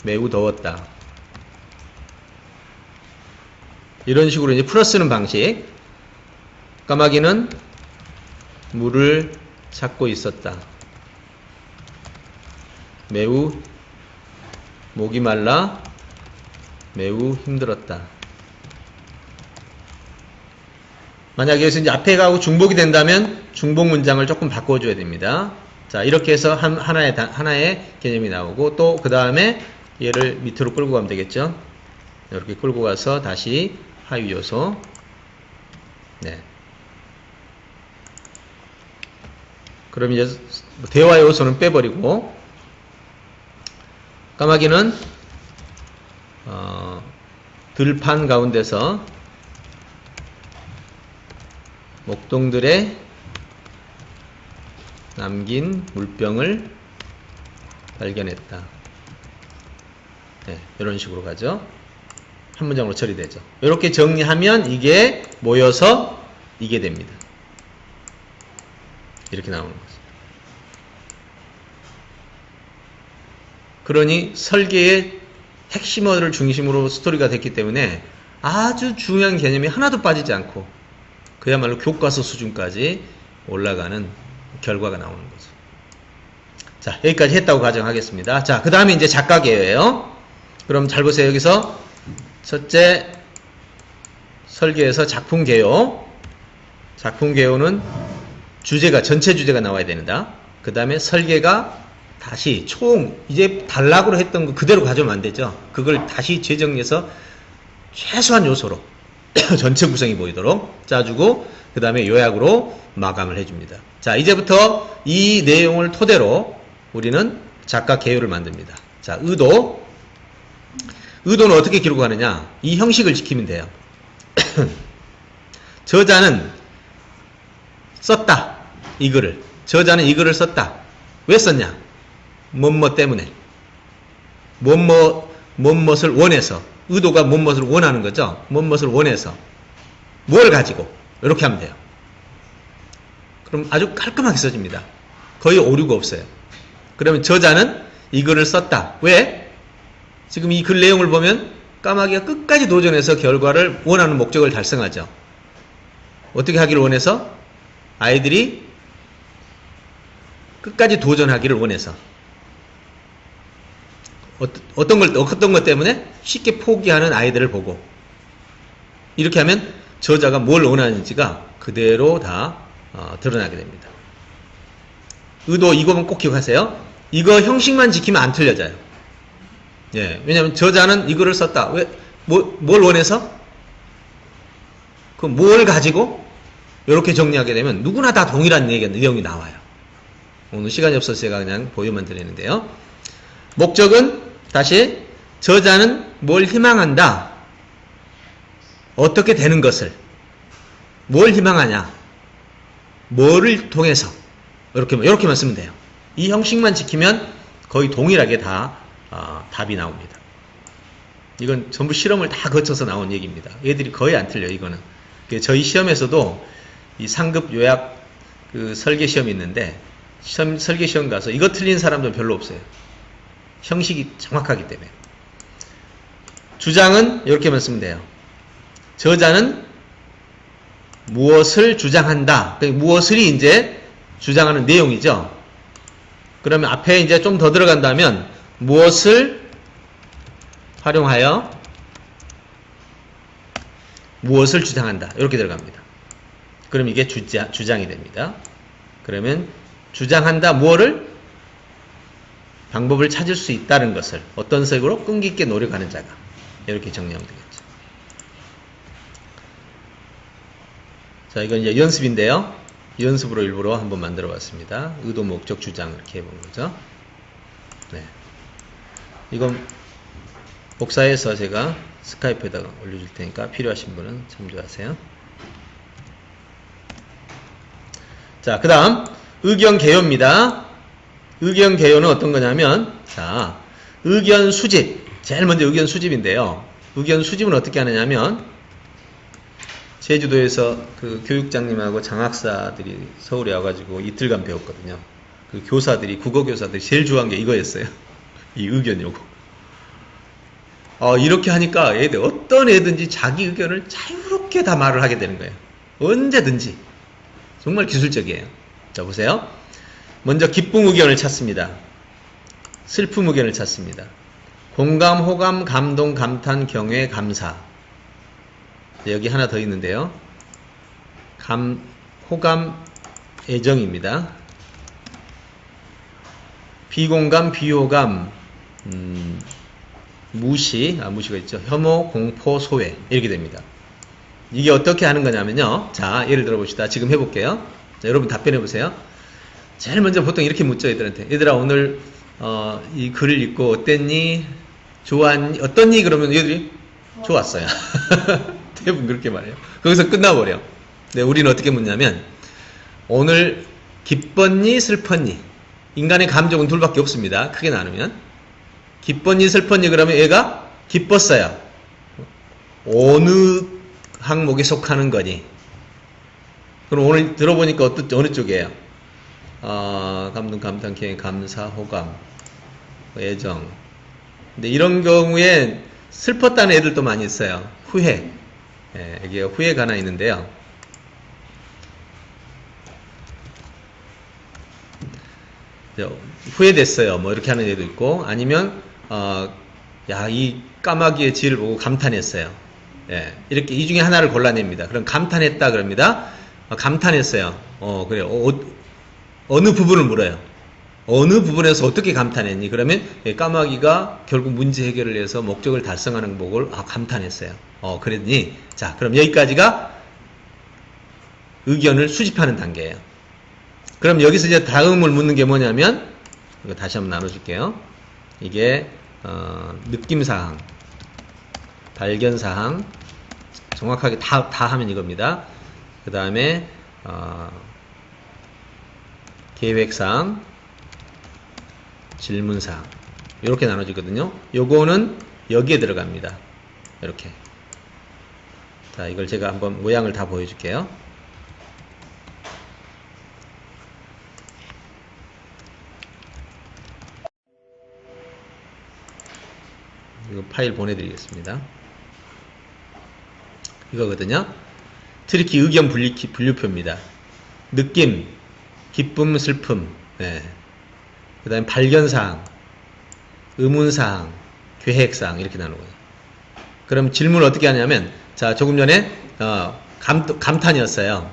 매우 더웠다. 이런 식으로 이제 풀어 쓰는 방식. 까마귀는 물을 찾고 있었다. 매우 목이 말라 매우 힘들었다. 만약에 여기서 이제 앞에 가고 중복이 된다면 중복 문장을 조금 바꿔줘야 됩니다. 자, 이렇게 해서 하나의 개념이 나오고 또 그 다음에 얘를 밑으로 끌고 가면 되겠죠. 이렇게 끌고 가서 다시 하위 요소. 네. 그럼 이제 대화 요소는 빼버리고 까마귀는 들판 가운데서 목동들의 남긴 물병을 발견했다. 네, 이런 식으로 가죠. 한 문장으로 처리되죠. 이렇게 정리하면 이게 모여서 이게 됩니다. 이렇게 나오는 거죠. 그러니 설계의 핵심어를 중심으로 스토리가 됐기 때문에 아주 중요한 개념이 하나도 빠지지 않고 그야말로 교과서 수준까지 올라가는 결과가 나오는 거죠. 자, 여기까지 했다고 가정하겠습니다. 자, 그 다음에 이제 작가계예요. 그럼 잘 보세요. 여기서 첫째 설계에서 작품 개요. 작품 개요는 주제가 전체 주제가 나와야 된다. 그 다음에 설계가 다시 이제 단락으로 했던 거 그대로 가져오면 안 되죠. 그걸 다시 재정리해서 최소한 요소로 전체 구성이 보이도록 짜주고 그 다음에 요약으로 마감을 해줍니다. 자, 이제부터 이 내용을 토대로 우리는 작가 개요를 만듭니다. 자, 의도는 어떻게 기록하느냐? 이 형식을 지키면 돼요. 저자는 썼다. 이 글을. 저자는 이 글을 썼다. 왜 썼냐? 뭐뭐 때문에. 뭐뭇을 원해서. 의도가 무엇을 원하는 거죠. 무엇을 원해서 뭘 가지고 이렇게 하면 돼요. 그럼 아주 깔끔하게 써집니다. 거의 오류가 없어요. 그러면 저자는 이 글을 썼다. 왜? 지금 이 글 내용을 보면 까마귀가 끝까지 도전해서 결과를 원하는 목적을 달성하죠. 어떻게 하기를 원해서? 아이들이 끝까지 도전하기를 원해서. 어떤 것 때문에? 쉽게 포기하는 아이들을 보고. 이렇게 하면 저자가 뭘 원하는지가 그대로 다 드러나게 됩니다. 의도 이거만 꼭 기억하세요. 이거 형식만 지키면 안 틀려져요. 예, 왜냐하면 저자는 이거를 썼다. 왜? 뭘 원해서? 그 뭘 가지고? 이렇게 정리하게 되면 누구나 다 동일한 내용이 나와요. 오늘 시간이 없어서 제가 그냥 보여만 드리는데요. 목적은 다시 저자는 뭘 희망한다. 어떻게 되는 것을. 뭘 희망하냐. 뭐를 통해서. 이렇게만 쓰면 돼요. 이 형식만 지키면 거의 동일하게 다 답이 나옵니다. 이건 전부 실험을 다 거쳐서 나온 얘기입니다. 얘들이 거의 안 틀려요. 이거는. 저희 시험에서도 이 상급 요약 그 설계 시험이 있는데 설계 시험 가서 이거 틀린 사람도 별로 없어요. 형식이 정확하기 때문에. 주장은 이렇게만 쓰면 돼요. 저자는 무엇을 주장한다. 무엇을이 이제 주장하는 내용이죠. 그러면 앞에 이제 좀 더 들어간다면 무엇을 활용하여 무엇을 주장한다. 이렇게 들어갑니다. 그럼 이게 주장이 됩니다. 그러면 주장한다. 무엇을? 방법을 찾을 수 있다는 것을 어떤 색으로? 끈기 있게 노력하는 자가. 이렇게 정리하면 되겠죠. 자, 이건 이제 연습인데요. 연습으로 일부러 한번 만들어 봤습니다. 의도, 목적, 주장 이렇게 해보는 거죠. 네. 이건 복사해서 제가 스카이프에다가 올려줄 테니까 필요하신 분은 참조하세요. 자, 그 다음 의견 개요입니다. 의견 개요는 어떤 거냐면, 자, 의견 수집. 제일 먼저 의견 수집인데요. 의견 수집은 어떻게 하느냐면, 제주도에서 그 교육장님하고 장학사들이 서울에 와가지고 이틀간 배웠거든요. 그 교사들이, 국어교사들이 제일 좋아한 게 이거였어요. 이 의견 요거. 이렇게 하니까 어떤 애든지 자기 의견을 자유롭게 다 말을 하게 되는 거예요. 언제든지. 정말 기술적이에요. 자, 보세요. 먼저 기쁨 의견을 찾습니다. 슬픔 의견을 찾습니다. 공감, 호감, 감동, 감탄, 경외, 감사. 여기 하나 더 있는데요. 호감, 애정입니다. 비공감, 비호감, 무시가 있죠. 혐오, 공포, 소외. 이렇게 됩니다. 이게 어떻게 하는 거냐면요. 자, 예를 들어 봅시다. 지금 해볼게요. 자, 여러분 답변해 보세요. 제일 먼저 보통 이렇게 묻죠, 애들한테. 얘들아, 오늘, 이 글을 읽고 어땠니? 좋았니? 어떻니? 그러면 얘들이 좋았어요. 대부분 그렇게 말해요. 거기서 끝나버려. 네, 우리는 어떻게 묻냐면, 오늘 기뻤니? 슬펐니? 인간의 감정은 둘밖에 없습니다. 크게 나누면. 기뻤니? 슬펐니? 그러면 얘가 기뻤어요. 어느 항목에 속하는 거니? 그럼 오늘 들어보니까 어느 쪽이에요? 감동, 감탄, 경외, 감사, 호감, 애정. 근데 이런 경우에 슬펐다는 애들도 많이 있어요. 후회. 예, 여기에 후회가 하나 있는데요. 후회됐어요. 뭐 이렇게 하는 애도 있고, 아니면 이 까마귀의 지혜를 보고 감탄했어요. 예, 이렇게 이 중에 하나를 골라냅니다. 그럼 감탄했다 그럽니다. 감탄했어요. 그래요. 어느 부분을 물어요. 어느 부분에서 어떻게 감탄했니? 그러면 까마귀가 결국 문제 해결을 해서 목적을 달성하는 법을 감탄했어요. 그랬니? 자, 그럼 여기까지가 의견을 수집하는 단계예요. 그럼 여기서 이제 다음을 묻는 게 뭐냐면, 이거 다시 한번 나눠줄게요. 이게 느낌사항, 발견사항, 정확하게 다 하면 이겁니다. 그 다음에 계획사항, 질문사항, 이렇게 나눠지거든요. 요거는 여기에 들어갑니다. 이렇게. 자, 이걸 제가 한번 모양을 다 보여줄게요. 이거 파일 보내드리겠습니다. 이거거든요. 트리키 의견 분류표입니다. 느낌, 기쁨, 슬픔, 그 다음에 발견사항, 의문사항, 계획사항 이렇게 나누고요. 그럼 질문을 어떻게 하냐면, 자, 조금 전에 감탄이었어요.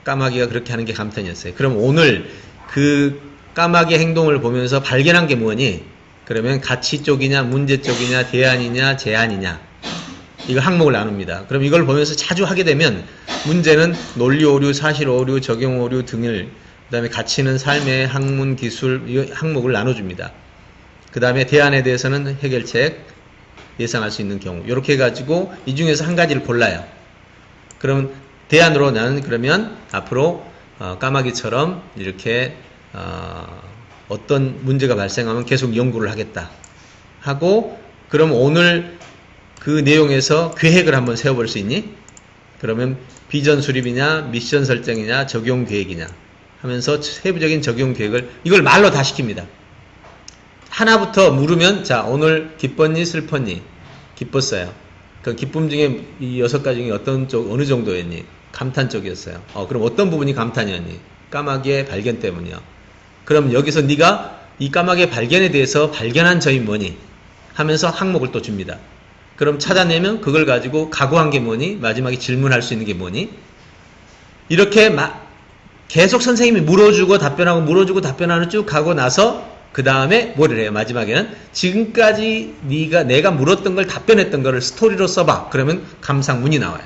까마귀가 그렇게 하는 게 감탄이었어요. 그럼 오늘 그 까마귀 행동을 보면서 발견한 게 뭐니? 그러면 가치 쪽이냐, 문제 쪽이냐, 대안이냐, 제안이냐. 이거 항목을 나눕니다. 그럼 이걸 보면서 자주 하게 되면 문제는 논리 오류, 사실 오류, 적용 오류 등을, 그 다음에 가치는 삶의 학문, 기술, 이 항목을 나눠줍니다. 그 다음에 대안에 대해서는 해결책, 예상할 수 있는 경우. 이렇게 해가지고 이 중에서 한 가지를 골라요. 그럼 대안으로 나는 그러면 앞으로 까마귀처럼 이렇게 어떤 문제가 발생하면 계속 연구를 하겠다 하고, 그럼 오늘 그 내용에서 계획을 한번 세워볼 수 있니? 그러면 비전 수립이냐, 미션 설정이냐, 적용 계획이냐 하면서 세부적인 적용 계획을 이걸 말로 다 시킵니다. 하나부터 물으면, 자, 오늘 기뻤니, 슬펐니? 기뻤어요. 그 기쁨 중에 이 6가지 중에 어떤 쪽, 어느 정도였니? 감탄 쪽이었어요. 그럼 어떤 부분이 감탄이었니? 까마귀의 발견 때문이요. 그럼 여기서 네가 이 까마귀의 발견에 대해서 발견한 점이 뭐니? 하면서 항목을 또 줍니다. 그럼 찾아내면 그걸 가지고 각오한 게 뭐니? 마지막에 질문할 수 있는 게 뭐니? 이렇게 계속 선생님이 물어주고 답변하고 물어주고 답변하는 쭉 가고 나서 그 다음에 뭐를 해요? 마지막에는 지금까지 내가 물었던 걸 답변했던 거를 스토리로 써봐. 그러면 감상문이 나와요.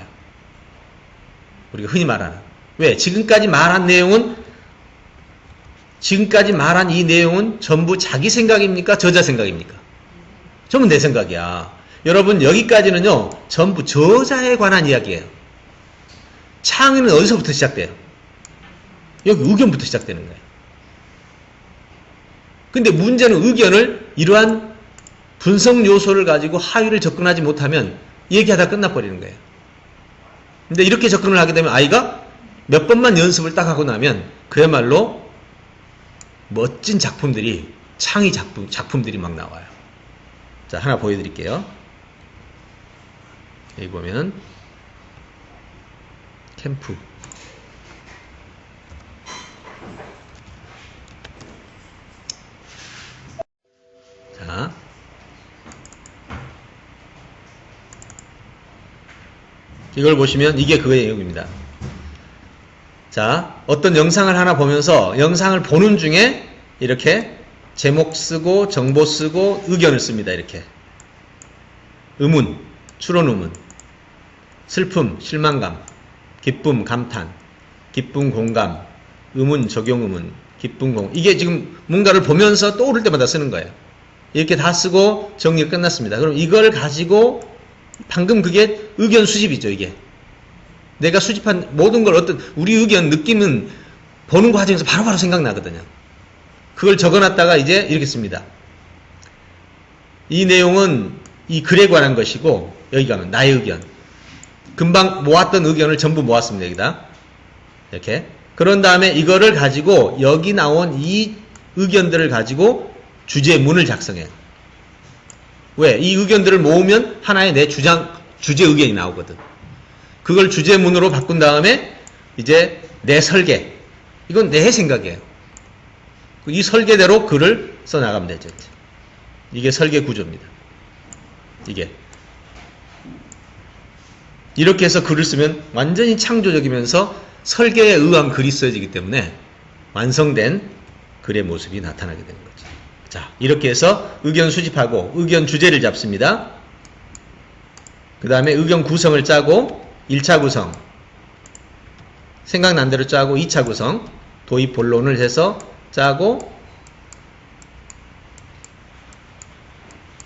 우리가 흔히 말하는. 왜? 지금까지 말한 이 내용은 전부 자기 생각입니까? 저자 생각입니까? 전부 내 생각이야. 여러분, 여기까지는요, 전부 저자에 관한 이야기예요. 창의는 어디서부터 시작돼요? 여기 의견부터 시작되는 거예요. 근데 문제는 의견을 이러한 분석 요소를 가지고 하위를 접근하지 못하면 얘기하다 끝나버리는 거예요. 근데 이렇게 접근을 하게 되면 아이가 몇 번만 연습을 딱 하고 나면 그야말로 멋진 작품들이, 창의 작품들이 막 나와요. 자, 하나 보여드릴게요. 여기 보면 캠프. 자, 이걸 보시면 이게 그 내용입니다. 자, 어떤 영상을 하나 보면서 영상을 보는 중에 이렇게 제목 쓰고 정보 쓰고 의견을 씁니다. 이렇게 의문, 추론 의문, 슬픔, 실망감, 기쁨, 감탄, 기쁨, 공감, 의문, 적용 의문, 기쁨, 공. 이게 지금 뭔가를 보면서 떠오를 때마다 쓰는 거예요. 이렇게 다 쓰고 정리가 끝났습니다. 그럼 이걸 가지고 방금 그게 의견 수집이죠. 이게 내가 수집한 모든 걸, 어떤 우리 의견, 느낌은 보는 과정에서 바로바로 생각나거든요. 그걸 적어놨다가 이제 이렇게 씁니다. 이 내용은 이 글에 관한 것이고, 여기 가면 나의 의견, 금방 모았던 의견을 전부 모았습니다. 여기다 이렇게. 그런 다음에 이거를 가지고 여기 나온 이 의견들을 가지고 주제문을 작성해요. 왜? 이 의견들을 모으면 하나의 내 주제 의견이 나오거든. 그걸 주제문으로 바꾼 다음에 이제 내 설계. 이건 내 생각이에요. 이 설계대로 글을 써나가면 되죠. 이게 설계 구조입니다. 이게. 이렇게 해서 글을 쓰면 완전히 창조적이면서 설계에 의한 글이 써지기 때문에 완성된 글의 모습이 나타나게 되는 거죠. 자, 이렇게 해서 의견 수집하고 의견 주제를 잡습니다. 그 다음에 의견 구성을 짜고 1차 구성, 생각난 대로 짜고 2차 구성, 도입 본론을 해서 짜고,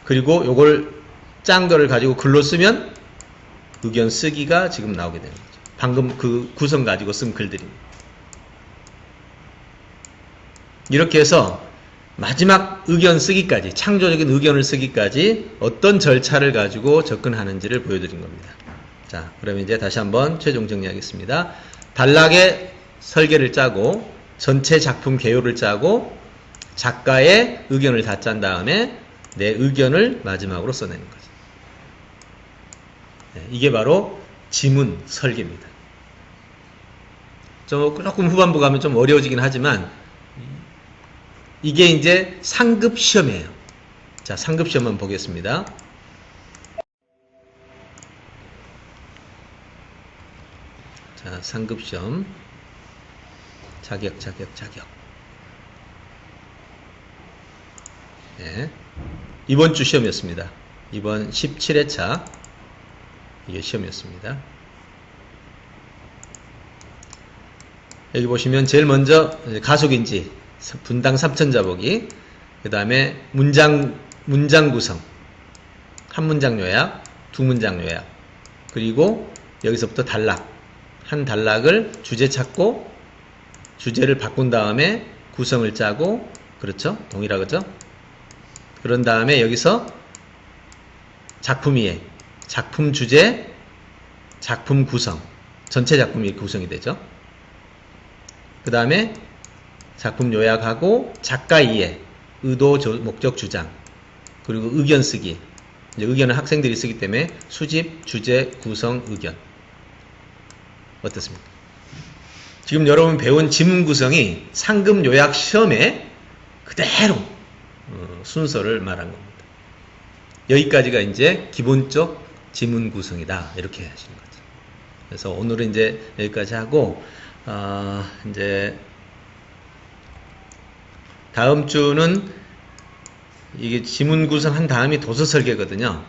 그리고 요걸 짠 거를 가지고 글로 쓰면 의견 쓰기가 지금 나오게 되는 거죠. 방금 그 구성 가지고 쓴 글들입니다. 이렇게 해서 마지막 의견 쓰기까지, 창조적인 의견을 쓰기까지 어떤 절차를 가지고 접근하는지를 보여드린 겁니다. 자, 그러면 이제 다시 한번 최종 정리하겠습니다. 단락의 설계를 짜고 전체 작품 개요를 짜고 작가의 의견을 다 짠 다음에 내 의견을 마지막으로 써내는 거죠. 네, 이게 바로 지문 설계입니다. 조금 후반부 가면 좀 어려워지긴 하지만 이게 이제 상급 시험이에요. 자, 상급 시험 한번 보겠습니다. 자, 상급 시험. 자격. 네. 이번 주 시험이었습니다. 이번 17회차 이게 시험이었습니다. 여기 보시면 제일 먼저 가속인지, 분당 3천자 보기, 그 다음에 문장 구성, 한 문장 요약, 두 문장 요약, 그리고 여기서부터 단락, 한 단락을 주제 찾고 주제를 바꾼 다음에 구성을 짜고, 그렇죠? 동일하죠? 그런 다음에 여기서 작품 이해, 작품 주제, 작품 구성, 전체 작품이 구성이 되죠. 그 다음에 작품 요약하고 작가 이해, 의도, 목적, 주장, 그리고 의견 쓰기. 이제 의견은 학생들이 쓰기 때문에 수집, 주제, 구성, 의견. 어떻습니까? 지금 여러분 배운 지문 구성이 상급 요약 시험에 그대로 순서를 말한 겁니다. 여기까지가 이제 기본적 지문 구성이다, 이렇게 하시는 거죠. 그래서 오늘은 이제 여기까지 하고 이제 다음 주는 이게 지문 구성한 다음이 도서 설계거든요.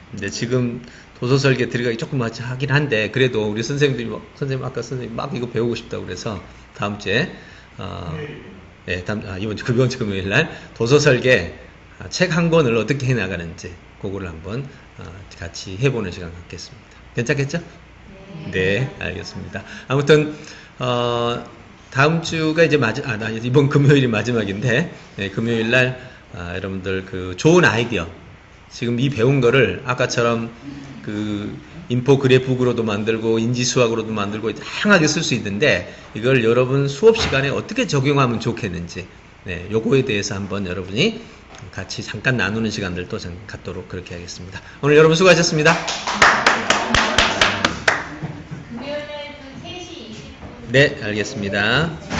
근데 지금 도서 설계 들어가기 조금 하긴 한데, 그래도 우리 선생님들이 선생님 막 이거 배우고 싶다고 그래서 다음 주에 이번 주 금요일 날 도서 설계 책 한 권을 어떻게 해 나가는지 그거를 한번 같이 해보는 시간 갖겠습니다. 괜찮겠죠? 네, 알겠습니다. 아무튼 다음 주가 이제 이번 금요일이 마지막인데, 네, 금요일 날 여러분들 그 좋은 아이디어, 지금 이 배운 거를 아까처럼 그 인포그래픽으로도 만들고 인지수학으로도 만들고 다양하게 쓸 수 있는데, 이걸 여러분 수업 시간에 어떻게 적용하면 좋겠는지, 네, 요거에 대해서 한번 여러분이 같이 잠깐 나누는 시간들도 갖도록 그렇게 하겠습니다. 오늘 여러분 수고하셨습니다. 금요일날 3시 20분. 네, 알겠습니다.